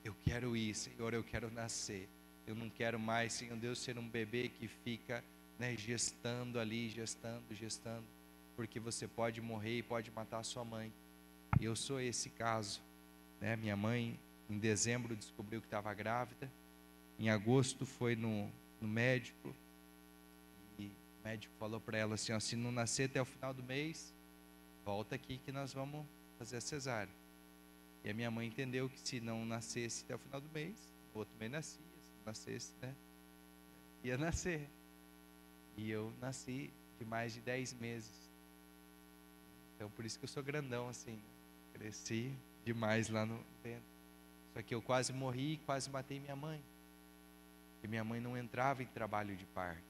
eu quero ir, Senhor, eu quero nascer, eu não quero mais, Senhor Deus, ser um bebê que fica, gestando ali, gestando, porque você pode morrer e pode matar a sua mãe. E eu sou esse caso, minha mãe em dezembro descobriu que estava grávida, em agosto foi no médico, e o médico falou para ela assim: ó, se não nascer até o final do mês, volta aqui que nós vamos fazer a cesárea. E a minha mãe entendeu que se não nascesse até o final do mês, o outro mês nascia, se não nascesse, ia nascer. E eu nasci de mais de 10 meses. Então por isso que eu sou grandão assim, cresci demais lá no ventre. Só que eu quase morri e quase matei minha mãe. Porque minha mãe não entrava em trabalho de parto.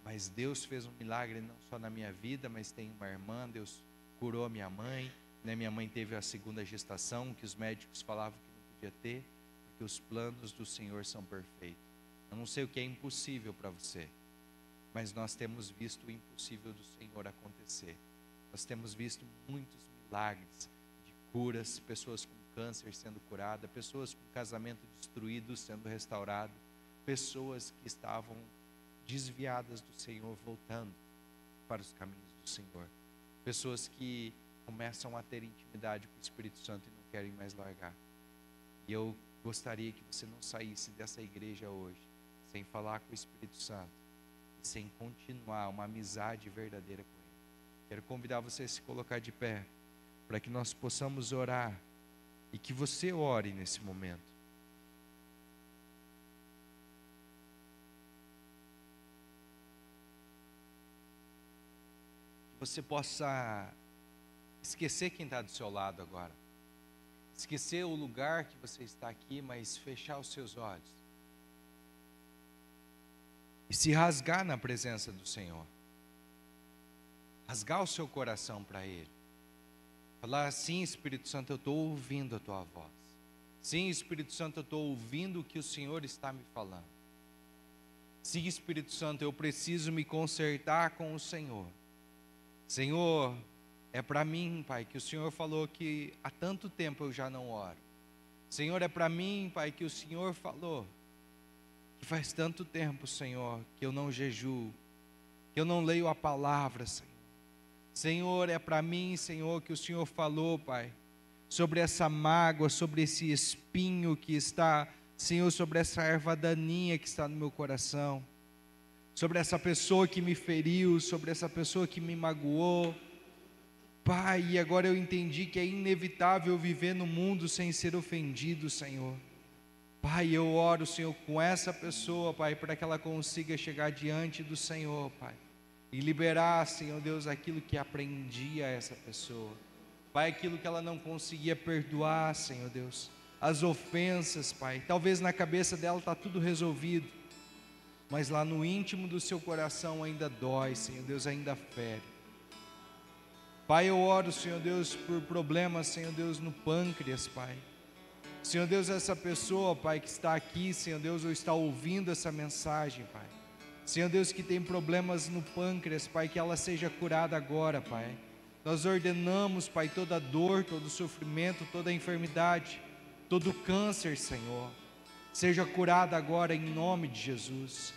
Mas Deus fez um milagre não só na minha vida, mas tem uma irmã, Deus curou a minha mãe. Minha mãe teve a segunda gestação, que os médicos falavam que não podia ter, porque os planos do Senhor são perfeitos. Eu não sei o que é impossível para você, mas nós temos visto o impossível do Senhor acontecer. Nós temos visto muitos milagres de curas, pessoas com câncer sendo curadas, pessoas com casamento destruído sendo restaurado, pessoas que estavam desviadas do Senhor voltando para os caminhos do Senhor, pessoas que começam a ter intimidade com o Espírito Santo e não querem mais largar. E eu gostaria que você não saísse dessa igreja hoje sem falar com o Espírito Santo e sem continuar uma amizade verdadeira com Ele. Quero convidar você a se colocar de pé para que nós possamos orar e que você ore nesse momento. Que você possa esquecer quem está do seu lado agora. Esquecer o lugar que você está aqui, mas fechar os seus olhos. E se rasgar na presença do Senhor. Rasgar o seu coração para Ele. Falar, sim, Espírito Santo, eu estou ouvindo a tua voz. Sim, Espírito Santo, eu estou ouvindo o que o Senhor está me falando. Sim, Espírito Santo, eu preciso me consertar com o Senhor. Senhor, é para mim, Pai, que o Senhor falou que há tanto tempo eu já não oro. Senhor, é para mim, Pai, que o Senhor falou que faz tanto tempo, Senhor, que eu não jejuo, que eu não leio a palavra, Senhor. Senhor, é para mim, Senhor, que o Senhor falou, Pai, sobre essa mágoa, sobre esse espinho que está, Senhor, sobre essa erva daninha que está no meu coração, sobre essa pessoa que me feriu, sobre essa pessoa que me magoou. Pai, e agora eu entendi que é inevitável viver no mundo sem ser ofendido, Senhor. Pai, eu oro, Senhor, com essa pessoa, Pai, para que ela consiga chegar diante do Senhor, Pai, e liberar, Senhor Deus, aquilo que aprendia a essa pessoa. Pai, aquilo que ela não conseguia perdoar, Senhor Deus, as ofensas, Pai. Talvez na cabeça dela está tudo resolvido, mas lá no íntimo do seu coração ainda dói, Senhor Deus, ainda fere. Pai, eu oro, Senhor Deus, por problemas, Senhor Deus, no pâncreas, Pai. Senhor Deus, essa pessoa, Pai, que está aqui, Senhor Deus, ou está ouvindo essa mensagem, Pai. Senhor Deus, que tem problemas no pâncreas, Pai, que ela seja curada agora, Pai. Nós ordenamos, Pai, toda dor, todo sofrimento, toda enfermidade, todo câncer, Senhor, seja curada agora em nome de Jesus.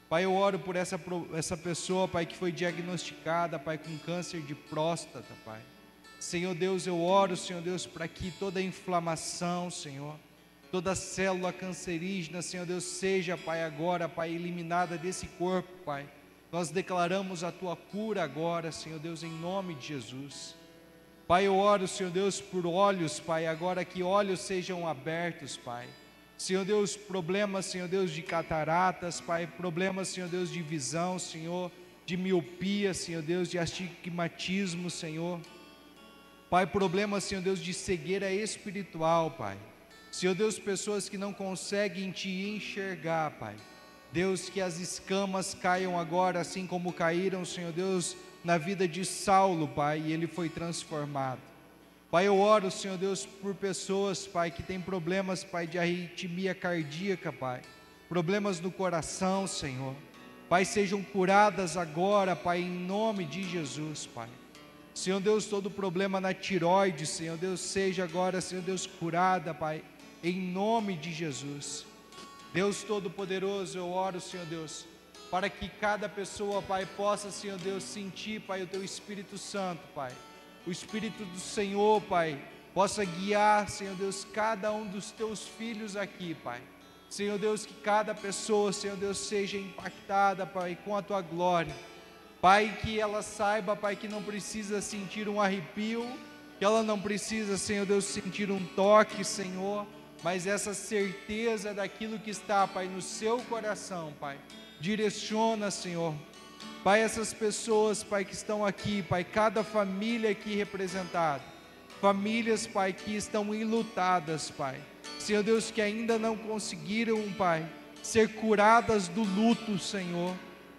Pai, eu oro por essa pessoa, Pai, que foi diagnosticada, Pai, com câncer de próstata, Pai. Senhor Deus, eu oro, Senhor Deus, para que toda inflamação, Senhor, toda célula cancerígena, Senhor Deus, seja, Pai, agora, Pai, eliminada desse corpo, Pai. Nós declaramos a Tua cura agora, Senhor Deus, em nome de Jesus. Pai, eu oro, Senhor Deus, por olhos, Pai, agora que olhos sejam abertos, Pai. Senhor Deus, problemas, Senhor Deus, de cataratas, Pai, problemas, Senhor Deus, de visão, Senhor, de miopia, Senhor Deus, de astigmatismo, Senhor. Pai, problemas, Senhor Deus, de cegueira espiritual, Pai. Senhor Deus, pessoas que não conseguem Te enxergar, Pai. Deus, que as escamas caiam agora, assim como caíram, Senhor Deus, na vida de Saulo, Pai, e ele foi transformado. Pai, eu oro, Senhor Deus, por pessoas, Pai, que têm problemas, Pai, de arritmia cardíaca, Pai, problemas no coração, Senhor. Pai, sejam curadas agora, Pai, em nome de Jesus, Pai. Senhor Deus, todo problema na tireoide, Senhor Deus, seja agora, Senhor Deus, curada, Pai, em nome de Jesus. Deus Todo-Poderoso, eu oro, Senhor Deus, para que cada pessoa, Pai, possa, Senhor Deus, sentir, Pai, o Teu Espírito Santo, Pai. O Espírito do Senhor, Pai, possa guiar, Senhor Deus, cada um dos Teus filhos aqui, Pai. Senhor Deus, que cada pessoa, Senhor Deus, seja impactada, Pai, com a Tua glória. Pai, que ela saiba, Pai, que não precisa sentir um arrepio, que ela não precisa, Senhor Deus, sentir um toque, Senhor, mas essa certeza daquilo que está, Pai, no seu coração, Pai. Direciona, Senhor. Pai, essas pessoas, Pai, que estão aqui, Pai, cada família aqui representada, famílias, Pai, que estão enlutadas, Pai, Senhor Deus, que ainda não conseguiram, Pai, ser curadas do luto, Senhor.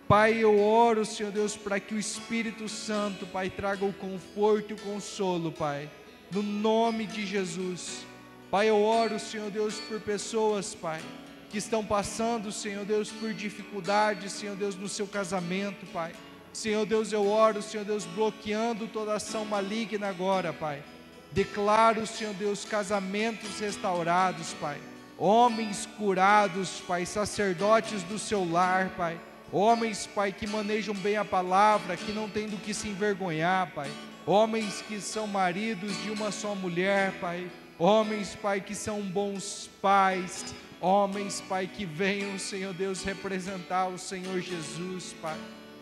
Pai, eu oro, Senhor Deus, para que o Espírito Santo, Pai, traga o conforto e o consolo, Pai, no nome de Jesus. Pai, eu oro, Senhor Deus, por pessoas, Pai, que estão passando, Senhor Deus, por dificuldades, Senhor Deus, no seu casamento, Pai. Senhor Deus, eu oro, Senhor Deus, bloqueando toda ação maligna agora, Pai. Declaro, Senhor Deus, casamentos restaurados, Pai. Homens curados, Pai, sacerdotes do seu lar, Pai. Homens, Pai, que manejam bem a palavra, que não têm do que se envergonhar, Pai. Homens que são maridos de uma só mulher, Pai. Homens, Pai, que são bons pais. Homens, Pai, que venham, Senhor Deus, representar o Senhor Jesus, Pai.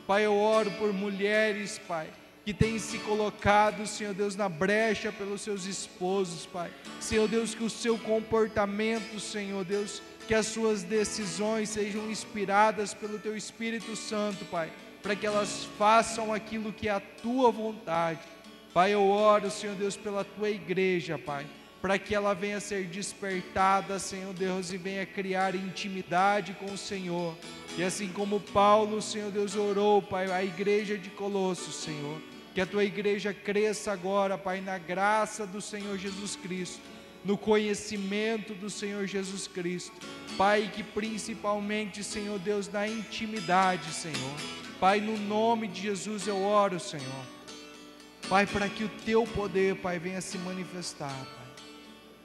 Pai, eu oro por mulheres, Pai, que têm se colocado, Senhor Deus, na brecha pelos seus esposos, Pai. Senhor Deus, que o seu comportamento, Senhor Deus, que as suas decisões sejam inspiradas pelo Teu Espírito Santo, Pai, para que elas façam aquilo que é a Tua vontade. Pai, eu oro, Senhor Deus, pela Tua igreja, Pai, para que ela venha ser despertada, Senhor Deus, e venha criar intimidade com o Senhor. E assim como Paulo, Senhor Deus, orou, Pai, a igreja de Colossos, Senhor, Que a tua igreja cresça agora, Pai, na graça do Senhor Jesus Cristo, no conhecimento do Senhor Jesus Cristo. Pai, que principalmente, Senhor Deus, na intimidade, Senhor. Pai, no nome de Jesus eu oro, Senhor. Pai, para que o teu poder, Pai, venha se manifestar, Pai.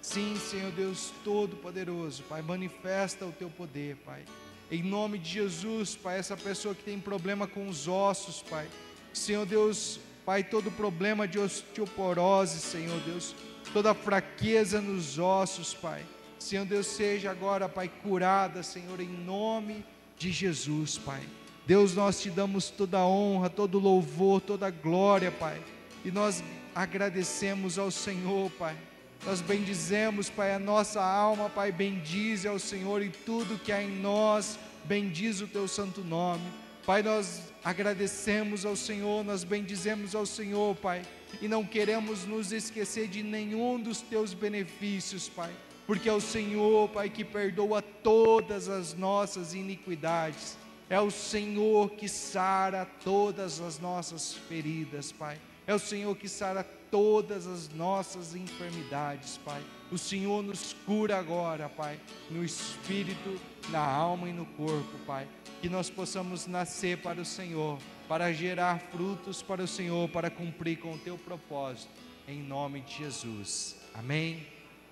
Sim, Senhor Deus Todo-Poderoso, Pai, manifesta o teu poder, Pai. Em nome de Jesus, Pai, essa pessoa que tem problema com os ossos, Pai. Senhor Deus, Pai, todo problema de osteoporose, Senhor Deus, toda fraqueza nos ossos, Pai. Senhor Deus, seja agora, Pai, curada, Senhor, em nome de Jesus, Pai. Deus, nós te damos toda a honra, todo o louvor, toda a glória, Pai. E nós agradecemos ao Senhor, Pai. Nós bendizemos, Pai, a nossa alma, Pai, bendize ao Senhor e tudo que há em nós, bendiz o teu santo nome. Pai, nós agradecemos ao Senhor, nós bendizemos ao Senhor, Pai, e não queremos nos esquecer de nenhum dos teus benefícios, Pai, porque é o Senhor, Pai, que perdoa todas as nossas iniquidades, é o Senhor que sara todas as nossas feridas, Pai, é o Senhor que sara todas as nossas enfermidades, Pai. O Senhor nos cura agora, Pai, no espírito, na alma e no corpo, Pai. Que nós possamos nascer para o Senhor, para gerar frutos para o Senhor, para cumprir com o teu propósito, em nome de Jesus. Amém.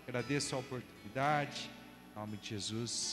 Agradeço a oportunidade, em nome de Jesus.